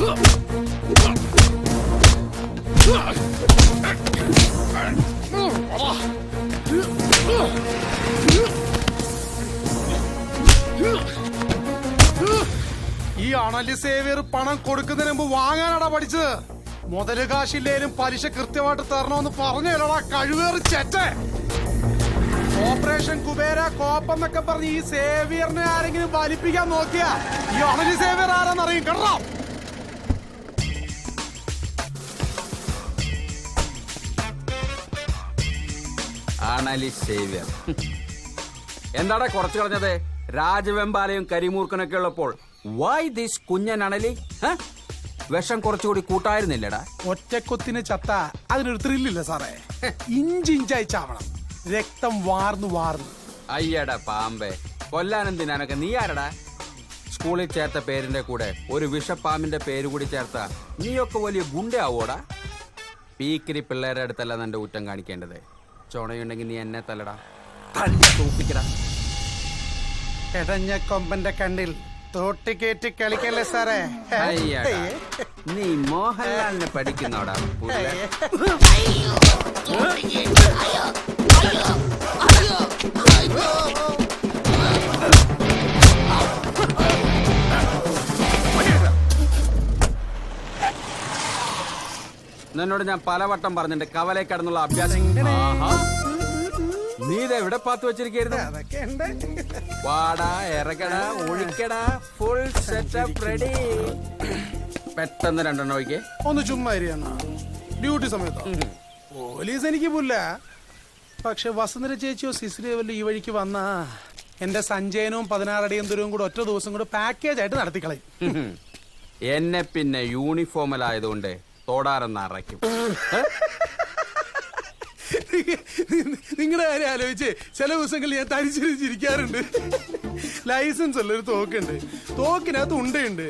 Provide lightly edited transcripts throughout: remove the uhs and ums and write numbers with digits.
ഈ അണലി സേവിയർ പണം കൊടുക്കുന്നതിന് മുമ്പ് വാങ്ങാനാടാ പഠിച്ചത്. മുതല് കാശില്ലേലും പലിശ കൃത്യമായിട്ട് തരണമെന്ന് പറഞ്ഞല്ലോടാ കഴിവേറി ചേറ്റെ. ഓപ്പറേഷൻ കുബേര കോപ്പെന്നൊക്കെ പറഞ്ഞ് ഈ സേവിയറിനെ ആരെങ്കിലും വലിപ്പിക്കാൻ നോക്കിയാ ഈ അണലി സേവിയർ ആരാന്നറിയും കേട്ടോ. അണലി സേവിയർ എന്താടാ കുറച്ചു കളഞ്ഞത്? രാജവെമ്പാലയും കരിമൂർക്കനൊക്കെ ഉള്ളപ്പോൾ വൈ ദിസ് കുഞ്ഞൻ അണലി? വിഷം കുറച്ചുകൂടി കൂട്ടായിരുന്നില്ലടാ. ഒറ്റക്കൊത്തിന് ചത്ത അതിനൊരു ത്രില്ലില്ല സാറേ. ഇഞ്ചിഞ്ചായി ചാവണം, രക്തം വാർന്നു വാർന്നു. അയ്യടാ പാമ്പേ, കൊല്ലാനെന്തിനാനൊക്കെ നീ ആരടാ? സ്കൂളിൽ ചേർത്ത പേരിന്റെ കൂടെ ഒരു വിഷപ്പാമ്പിന്റെ പേര് കൂടി ചേർത്ത നീയൊക്കെ വലിയ ഗുണ്ടയാവോടാ? പീക്കിരി പിള്ളേരുടെ അടുത്തല്ല നിന്റെ ഊറ്റം കാണിക്കേണ്ടത്. ചുണയുണ്ടെങ്കിൽ നീ എന്നെ തല്ലടാ, തന്നെ തൂപ്പിക്കടാ. എടഞ്ഞ കൊമ്പന്റെ കണ്ണിൽ തോട്ടിക്കേറ്റി കളിക്കല്ലേ സാറേ. അയ്യടാ, നീ മോഹൻലാലിനെ പഠിക്കുന്നോടാ പുള്ള. നിന്നോട് ഞാൻ പലവട്ടം പറഞ്ഞിട്ടുണ്ട് കവലെ കടന്നുള്ള അഭ്യാസം. നീ ഇതെവിടെ പാത്ത് വെച്ചിരിക്കുന്നു? വാടാ, ഇറങ്ങടാ, ഒഴിക്കടാ, ഫുൾ സെറ്റപ്പ് റെഡി. പെട്ടെന്ന് രണ്ടെണ്ണം ഒഴിക്കേ. ഒന്ന് ചുമ്മാ ഡ്യൂട്ടി സമയത്ത് പോലീസ് എനിക്ക് പുല്ല. പക്ഷെ വസുന്ധര ചേച്ചിയോ സിസിലിയോ ഈ വഴിക്ക് വന്നാ എന്റെ സഞ്ചയനവും 16 അടിയും ദൂരവും കൂടെ ഒറ്റ ദിവസം കൂടെ പാക്കേജ് ആയിട്ട് നടത്തിക്കളയും. എന്നെ പിന്നെ യൂണിഫോമിലായതുകൊണ്ട് തോടാറെന്ന് അറയ്ക്കും. നിങ്ങളുടെ കാര്യം ആലോചിച്ച് ചില ദിവസങ്ങളിൽ ഞാൻ തരിച്ചിരിക്കാറുണ്ട്. ലൈസൻസ് ഉള്ള ഒരു തോക്കുണ്ട്, തോക്കിനകത്ത് ഉണ്ടയുണ്ട്,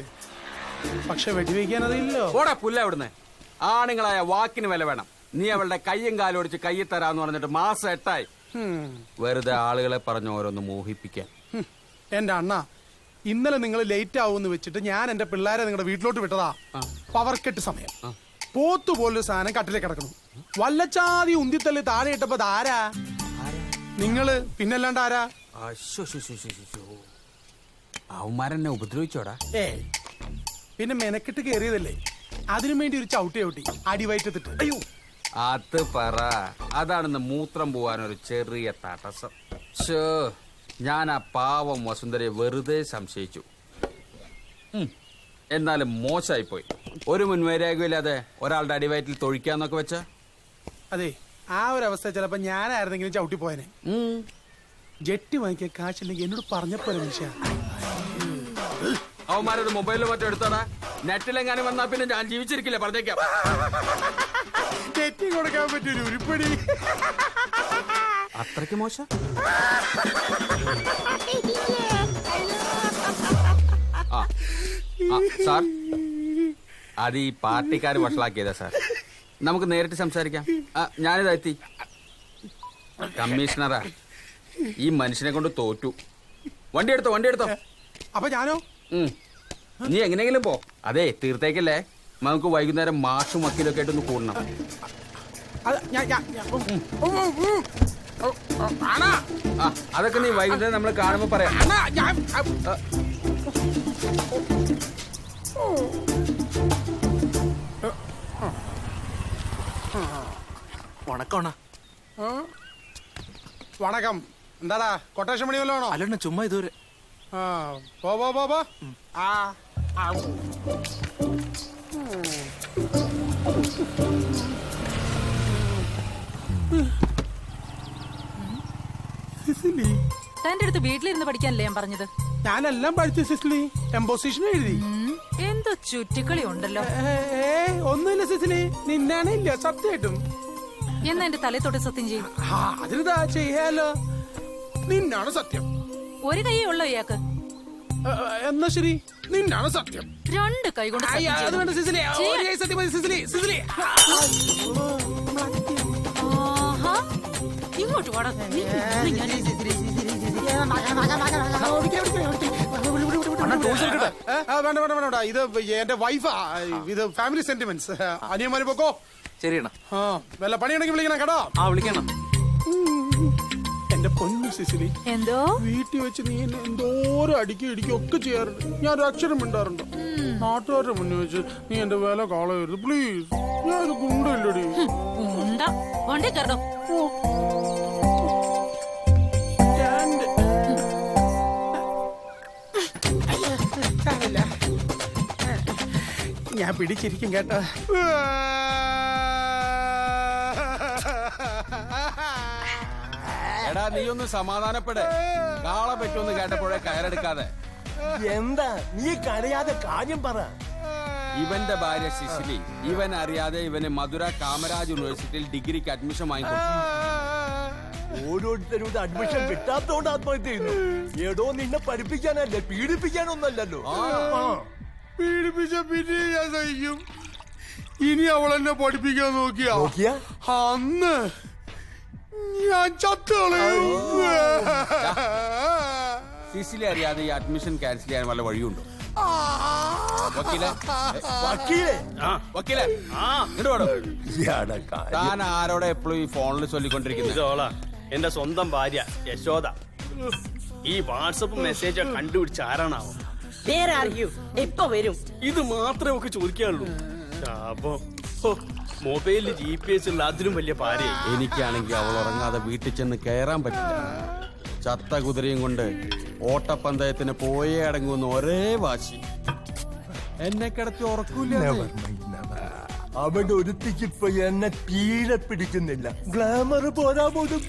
പക്ഷെ വെടിവെക്കാൻ അതില്ലോ. ഓടാ പുല്ല അവിടുന്ന്. ആണുങ്ങളായ വാക്കിന് വില വേണം. നീ അവളുടെ കയ്യും കാലും ഒടിച്ച് കയ്യിൽ തരാന്ന് പറഞ്ഞിട്ട് മാസം 8 ആയി. വെറുതെ ആളുകളെ പറഞ്ഞ് ഓരോന്ന് മോഹിപ്പിക്കാൻ. എന്റെ അണ്ണ, ഇന്നലെ നിങ്ങൾ ലേറ്റ് ആവുമെന്ന് വെച്ചിട്ട് ഞാൻ എന്റെ പിള്ളേരെ നിങ്ങളുടെ വീട്ടിലോട്ട് വിട്ടതാ. പവർക്കെട്ട് സമയം പോത്തുപോലൊരു സാധനം കട്ടിലേ കിടക്കണം. വല്ലച്ചാതി ഉന്തിത്തള്ളി താഴെ ഇട്ടപ്പോ ആരാ? നിങ്ങള്, പിന്നല്ലാണ്ട് ആരാ? അവന്മാരെന്നെ ഉപദ്രവിച്ചോടാ. പിന്നെ മെനക്കെട്ട് കേറിയതല്ലേ, അതിനു വേണ്ടി ഒരു ചവിട്ടി അടിവയറ്റത്തിട്ട്. അയ്യോ, അത് പറ. അതാണെന്ന് മൂത്രം പോവാനൊരു ചെറിയ തടസ്സം. ഞാൻ ആ പാവം വസുന്ധരയെ വെറുതെ സംശയിച്ചു. എന്നാലും മോശമായിപ്പോയി. ഒരു മുൻവൈരാഗ്യമില്ലാതെ ഒരാളുടെ അടിവയറ്റിൽ തൊഴിക്കാന്നൊക്കെ വെച്ച. അതെ, ആ ഒരു അവസ്ഥ ചിലപ്പോ ഞാനായിരുന്നെങ്കിലും ചവിട്ടി പോയനെ. ജെട്ടി വാങ്ങിക്കാൻ കാശില്ലെങ്കിൽ എന്നോട് പറഞ്ഞപ്പോലെ മനുഷ്യ. അവന്മാരത് മൊബൈലിൽ മറ്റോ എടുത്തോടാ. നെറ്റിലെങ്ങാനും വന്നാ പിന്നെ ഞാൻ ജീവിച്ചിരിക്കില്ല, പറഞ്ഞേക്കാം. നെറ്റി കൊടുക്കാൻ പറ്റൂല ഉരുപ്പടി. അത്രയ്ക്ക് മോശം? സാർ, അത് ഈ പാർട്ടിക്കാർ വഷളാക്കിയതാ സാർ. നമുക്ക് നേരിട്ട് സംസാരിക്കാം. ഞാനിതാ എത്തി. കമ്മീഷണറാ, ഈ മനുഷ്യനെ കൊണ്ട് തോറ്റു. വണ്ടി എടുത്തോ. അപ്പൊ ഞാനോ? നീ എങ്ങനെയെങ്കിലും പോ. അതെ, തീർത്തേക്കല്ലേ. നമുക്ക് വൈകുന്നേരം മാഷും വക്കീലൊക്കെ ആയിട്ടൊന്ന് കൂടണം. അതൊക്കെ നീ വൈകുന്നേരം നമ്മൾ കാണുമ്പോ പറയാം. വണക്കം. എന്താടാ കൊട്ടേഷൻ പണി വല്ലതാണോ? അല്ലണ്ണ, ചുമ്മാ ഇതുവരെ. പോ. തന്റെ അടുത്ത് വീട്ടിലിരുന്ന് പഠിക്കാനല്ലേ ഞാൻ പറഞ്ഞത്? ഞാനെല്ലാം പഠിച്ചു സിസിലി. എംപോസിഷൻ എഴുതി. എന്തോ ചുറ്റിക്കളി ഉണ്ടല്ലോ. ഒന്നുമില്ല സിസിലി, നിന്നാണ് ഇല്ല സത്യമായിട്ടും. എന്നാ എന്റെ തലത്തോട്ട് സത്യം ചെയ്യും. അതിനിതാ ചെയ്യാലോ. നിന്നാണ് സത്യം. ഒരു കൈയേ ഉള്ളോ ഇയാൾക്ക്? എന്നാ ശരി, നിന്നാണ് സത്യം. 2 കൈ കൊണ്ട് ഇങ്ങോട്ട് വാടാ. വേണ്ട വേണ്ട വേണ്ട ഇത് എന്റെ വൈഫാ. ഇത് ഫാമിലി സെന്റിമെന്റ്സ്. അനിയന്മാര് പോക്കോ. ശരിയണ്ണ. ആ വല്ല പണിയുണ്ടെങ്കിൽ വിളിക്കണം കേട്ടോ. വിളിക്കണം. എന്റെ പൊന്നു സിസിലി, എന്തോ വീട്ടിൽ വെച്ച് നീ എന്നെ എന്തോരം അടിക്കും ഇടിക്കും ഒക്കെ ചെയ്യാറുണ്ട്. ഞാൻ ഒരു അക്ഷരം മിണ്ടാറുണ്ട്. നാട്ടുകാരുടെ മുന്നിൽ വെച്ച് നീ എന്റെ വില കളയരുത് പ്ലീസ്. ഞാൻ ഒരു ഗുണ്ടല്ലടി. ഉണ്ടാ വണ്ടി കയറണം. ഞാൻ പിടിച്ചിരിക്കും കേട്ടോ. എടാ നീ ഒന്ന് സമാധാനപ്പെടെ. കാളെ പറ്റുമെന്ന് കേട്ടപ്പോഴേ കയറെടുക്കാതെ. എന്താ നീ കരയാതെ കാര്യം പറ. ഇവന്റെ ഭാര്യ സിസിലി ഇവൻ അറിയാതെ ഇവന് മധുര കാമരാജ് യൂണിവേഴ്സിറ്റിയിൽ ഡിഗ്രിക്ക് അഡ്മിഷൻ വാങ്ങിക്കൊടുത്തു. ഓരോരുത്തരുടെ അഡ്മിഷൻ കിട്ടാത്തോണ്ട് ആത്മഹത്യ ചെയ്യുന്നു. ഏടോ നിന്നെ പഠിപ്പിക്കാനല്ലേ, പീഡിപ്പിക്കാനൊന്നല്ലോ. പീഡിപ്പിച്ച പിന്നെ ഞാൻ സഹിക്കും. ഇനി അവൾ എന്നെ പഠിപ്പിക്കാൻ നോക്കിയാ അന്ന് ഞാൻ ചത്തുകളയും. സിസിലി അറിയാതെ ഈ അഡ്മിഷൻ ക്യാൻസൽ ചെയ്യാൻ വല്ല വഴിയുണ്ടോ? വക്കീലെ വക്കീലെ താൻ ആരോടെ എപ്പോഴും ഈ ഫോണിൽ ചൊല്ലിക്കൊണ്ടിരിക്കുന്നത്? എന്റെ സ്വന്തം ഭാര്യ യശോദ. ഈ വാട്സപ്പ് മെസ്സേജ് കണ്ടുപിടിച്ച ആരാണാവോ? എപ്പോ വരും? ഇത് മാത്രമേ ഒക്കെ ചോദിക്കാനുള്ളൂ. മൊബൈലിൽ GPS ഉള്ള അതിലും വലിയ ഭാര്യ. എനിക്കാണെങ്കിൽ അവൾ ഉറങ്ങാതെ വീട്ടിൽ ചെന്ന് കയറാൻ പറ്റില്ല. ചത്ത കുതിരയും കൊണ്ട് ഓട്ടപ്പന്തയത്തിന് പോയേ അടങ്ങുന്ന ഒരേ വാശി. എന്നെ കിടത്തി ഉറക്കൂല. അവിടെ ഒരുത്തിക്കിപ്പോ എന്നെ തീരെ പിടിക്കുന്നില്ല. ഗ്ലാമർ പോരാ പോലും.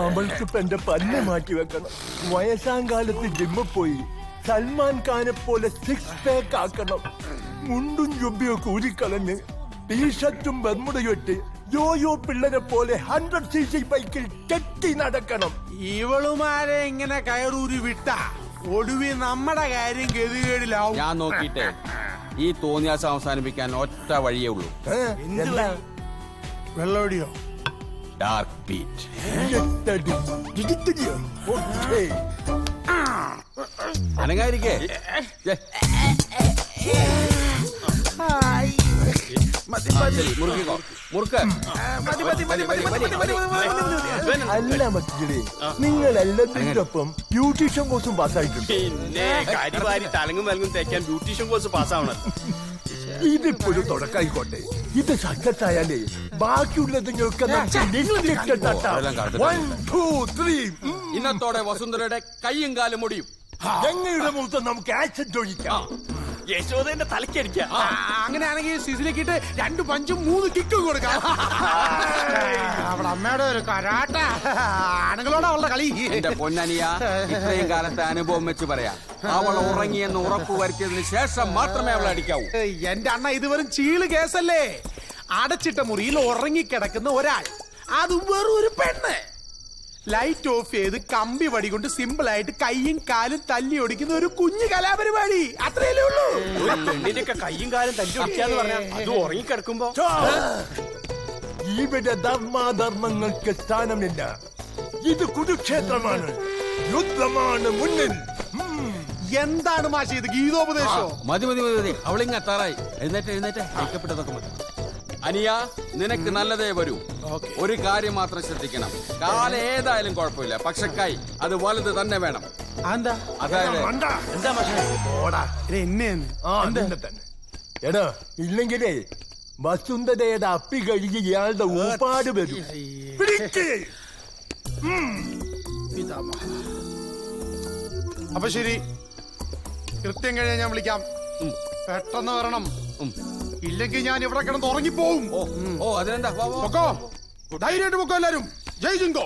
അവൾക്കിപ്പോ എന്റെ പല്ല് മാറ്റി വെക്കണം. വയസ്സാം കാലത്ത് ജിമ്മിൽ പോയി സൽമാൻ ഖാനെ പോലെ 6 പാക്ക് ആക്കണം. മുണ്ടും ജുബിയൊക്കെ ഊരിക്കളഞ്ഞ് ടീഷർട്ടും ബർമുടയും ഇട്ട് യോയോ പിള്ളേരെ പോലെ 100cc ബൈക്കിൽ കെട്ടി നടക്കണം. ഇവളുമാരെ ഇങ്ങനെ കയറൂരി വിട്ട ഒടുവി നമ്മുടെ കാര്യം ഗതികേടിലാവും. ഞാൻ നോക്കിയിട്ടേ ഈ തോന്നിയാസം അവസാനിപ്പിക്കാൻ ഒറ്റ വഴിയേ ഉള്ളൂ. എന്താ? വെള്ളോടിയോ? Dark beat. അനങ്ങായിരിക്കേ. മുറുക്കിക്കോ മുറുക്ക്. അല്ല മക്കളെ, നിങ്ങൾ എല്ലാത്തിനൊപ്പം ബ്യൂട്ടീഷ്യൻ കോഴ്സും പാസ്സായിട്ടുണ്ട്. പിന്നെ കരിവാരി തലങ്ങും വിലങ്ങും തേക്കാൻ ബ്യൂട്ടീഷ്യൻ കോഴ്സ് പാസ്സാവണം. ഇതിപ്പോ ഒരു തുടക്കായിക്കോട്ടെ. ഇത് സക്സസ് ആയാലേ ബാക്കിയുള്ളത് ഇന്നത്തോടെ വസുന്ധരയുടെ കൈയും കാലും മുടിയും. ഞങ്ങളുടെ മുഖത്ത് നമുക്ക് ആക്സിഡന്റ് ഒഴിക്കാം. യശോദന്റെ തലക്കടിക്കാം. അങ്ങനെയാണെങ്കിൽ സിസിലിക്കിട്ട് 2 പഞ്ചും 3 കിക്കും കൊടുക്കാം. അവളെ അമ്മയുടെ ഒരു കരാട്ട ആണുങ്ങളോട് അവളുടെ കളി. എന്റെ പൊന്നനിയ, ഇത്രയും കാലത്തെ അനുഭവം വെച്ച് പറയാം, അവൾ ഉറങ്ങിയെന്ന് ഉറപ്പ് വരുത്തിയതിന് ശേഷം മാത്രമേ അവളെ അടിക്കാവൂ. എന്റെ അണ്ണ ഇത് വെറും ചീള് കേസല്ലേ. അടച്ചിട്ട മുറിയിൽ ഉറങ്ങിക്കിടക്കുന്ന ഒരാൾ, അതും വെറും ഒരു പെണ്ണ്. ലൈറ്റ് ഓഫ് ചെയ്ത് കമ്പി വടി കൊണ്ട് സിമ്പിൾ ആയിട്ട് കൈയും കാലും തല്ലി ഒടിക്കുന്ന ഒരു കുഞ്ഞു കലാപരിപാടി. അത്രയല്ലേ ഉള്ളൂ. ഒരു പെണ്ണിന്റെയൊക്കെ കൈയും കാലും തല്ലി ഒടിക്കാന്ന് പറഞ്ഞാൽ അത് ഉറങ്ങിക്കിടക്കുമ്പോ ഇവിടെ ധർമാധർമ്മങ്ങൾക്ക് സ്ഥാനമില്ല. ഇത് കുരുക്ഷേത്രമാണ്. യുദ്ധമാണ് മുന്നിൽ. എന്താണ് മാഷി ഇത് ഗീതോപദേശോ? മതി മതി മതി മതി. അവളിങ്ങ് എത്താറായി. എഴുന്നേറ്റ് ഐക്യപ്പെട്ടതൊക്കെ മതി. അനിയ, നിനക്ക് നല്ലതേ വരൂ. ഒരു കാര്യം മാത്രം ശ്രദ്ധിക്കണം. കാല് ഏതായാലും കുഴപ്പമില്ല, പക്ഷെ കൈ അത് വലുത് തന്നെ വേണം. അതായത് എടാ, ഇല്ലെങ്കിലേ വസുന്ധരയുടെ അപ്പി കഴുകി ഇയാളുടെ ഊപ്പാട് വരും. അപ്പൊ ശരി, കൃത്യം കഴിഞ്ഞാൽ ഞാൻ വിളിക്കാം. പെട്ടെന്ന് വരണം. ഇല്ലെങ്കിൽ ഞാൻ ഇവിടെ കിടന്ന് ഉറങ്ങിപ്പോവും. ഓ അതിനെന്താ? പൊക്കോ, ധൈര്യമായിട്ട് പൊക്കോ എല്ലാരും. ജയ് ജിങ്കോ.